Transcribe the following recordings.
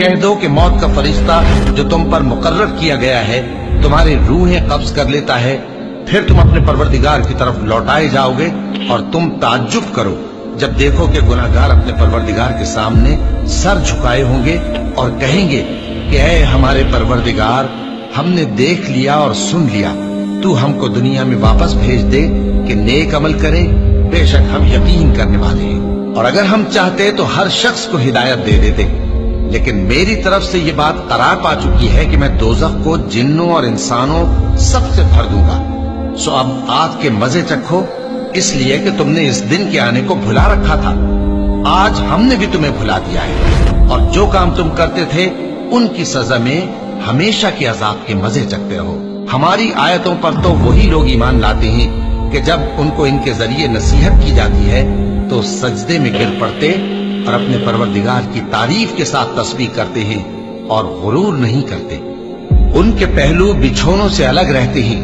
کہہ دو کہ موت کا فرشتہ جو تم پر مقرر کیا گیا ہے تمہاری روحیں قبض کر لیتا ہے، پھر تم اپنے پروردگار کی طرف لوٹائے جاؤ گے، اور تم تعجب کرو جب دیکھو کہ گناہگار اپنے پروردگار کے سامنے سر جھکائے ہوں گے اور کہیں گے کہ اے ہمارے پروردگار، ہم نے دیکھ لیا اور سن لیا، تو ہم کو دنیا میں واپس بھیج دے کہ نیک عمل کریں، بے شک ہم یقین کرنے والے ہیں۔ اور اگر ہم چاہتے تو ہر شخص کو ہدایت دے دیتے، لیکن میری طرف سے یہ بات قرار پا چکی ہے کہ میں دوزخ کو جنوں اور انسانوں سب سے بھر دوں گا۔ سو اب آگ کے مزے چکھو، اس لیے کہ تم نے اس دن کے آنے کو بھلا رکھا تھا، آج ہم نے بھی تمہیں بھلا دیا ہے، اور جو کام تم کرتے تھے ان کی سزا میں ہمیشہ کے عذاب کے مزے چکھتے رہو۔ ہماری آیتوں پر تو وہی لوگ ایمان لاتے ہیں کہ جب ان کو ان کے ذریعے نصیحت کی جاتی ہے تو سجدے میں گر پڑتے اور اپنے پروردگار کی تعریف کے ساتھ تسبیح کرتے ہیں اور غرور نہیں کرتے۔ ان کے پہلو بچھونوں سے الگ رہتے ہیں،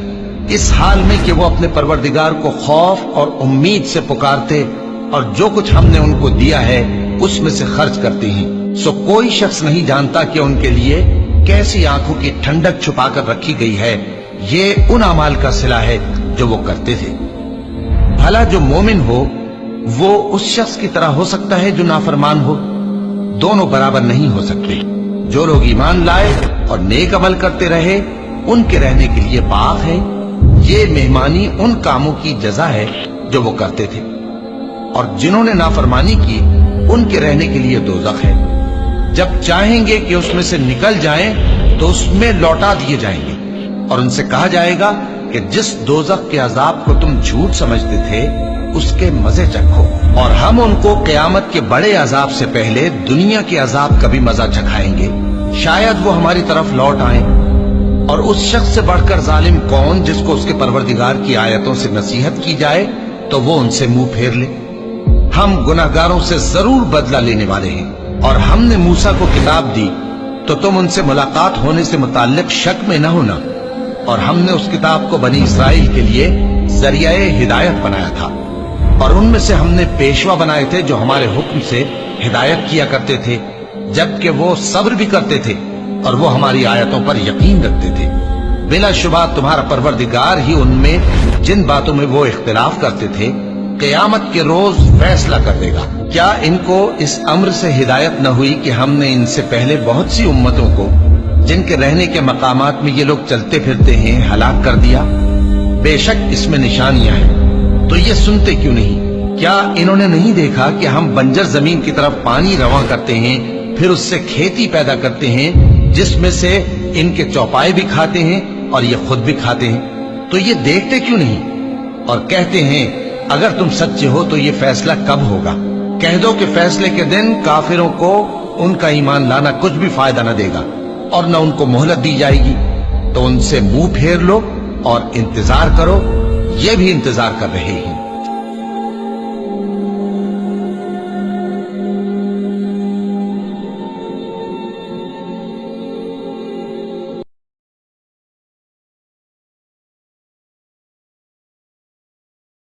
اس حال میں کہ وہ اپنے پروردگار کو خوف اور امید سے پکارتے اور جو کچھ ہم نے ان کو دیا ہے اس میں سے خرچ کرتے ہیں۔ سو کوئی شخص نہیں جانتا کہ ان کے لیے کیسی آنکھوں کی ٹھنڈک چھپا کر رکھی گئی ہے، یہ ان اعمال کا صلہ ہے جو وہ کرتے تھے۔ بھلا جو مومن ہو وہ اس شخص کی طرح ہو سکتا ہے جو نافرمان ہو؟ دونوں برابر نہیں ہو سکتے۔ جو لوگ ایمان لائے اور نیک عمل کرتے رہے ان کے رہنے کے لیے باغ ہے، یہ مہمانی ان کاموں کی جزا ہے جو وہ کرتے تھے، اور جنہوں نے نافرمانی کی ان کے رہنے کے لیے دوزخ ہے، جب چاہیں گے کہ اس میں سے نکل جائیں تو اس میں لوٹا دیے جائیں گے، اور ان سے کہا جائے گا کہ جس دوزخ کے عذاب کو تم جھوٹ سمجھتے تھے اس کے مزے چکھو، اور ہم ان کو قیامت کے بڑے عذاب سے پہلے دنیا کے عذاب کا بھی مزہ چکھائیں گے، شاید وہ ہماری طرف لوٹ آئیں۔ اور اس شخص سے بڑھ کر ظالم کون جس کو اس کے پروردگار کی آیتوں سے نصیحت کی جائے تو وہ ان سے منہ پھیر لے۔ ہم گناہگاروں سے ضرور بدلہ لینے والے ہیں، اور ہم نے موسیٰ کو کتاب دی تو تم ان سے ملاقات ہونے سے متعلق شک میں نہ ہونا، اور ہم نے اس کتاب کو بنی اسرائیل کے لیے ذریعہ ہدایت بنایا تھا، اور ان میں سے ہم نے پیشوا بنائے تھے جو ہمارے حکم سے ہدایت کیا کرتے تھے، جبکہ وہ صبر بھی کرتے تھے اور وہ ہماری آیتوں پر یقین رکھتے تھے۔ بلا شبہ تمہارا پروردگار ہی ان میں جن باتوں میں وہ اختلاف کرتے تھے قیامت کے روز فیصلہ کر دے گا۔ کیا ان کو اس امر سے ہدایت نہ ہوئی کہ ہم نے ان سے پہلے بہت سی امتوں کو جن کے رہنے کے مقامات میں یہ لوگ چلتے پھرتے ہیں ہلاک کر دیا؟ بے شک اس میں نشانیاں ہیں، تو یہ سنتے کیوں نہیں؟ کیا انہوں نے نہیں دیکھا کہ ہم بنجر زمین کی طرف پانی رواں کرتے ہیں، پھر اس سے کھیتی پیدا کرتے ہیں جس میں سے ان کے چوپائے بھی کھاتے ہیں اور یہ خود بھی کھاتے ہیں؟ تو یہ دیکھتے کیوں نہیں؟ اور کہتے ہیں اگر تم سچے ہو تو یہ فیصلہ کب ہوگا؟ کہہ دو کہ فیصلے کے دن کافروں کو ان کا ایمان لانا کچھ بھی فائدہ نہ دے گا اور نہ ان کو مہلت دی جائے گی، تو ان سے منہ پھیر لو اور انتظار کرو، یہ بھی انتظار کر رہے ہیں۔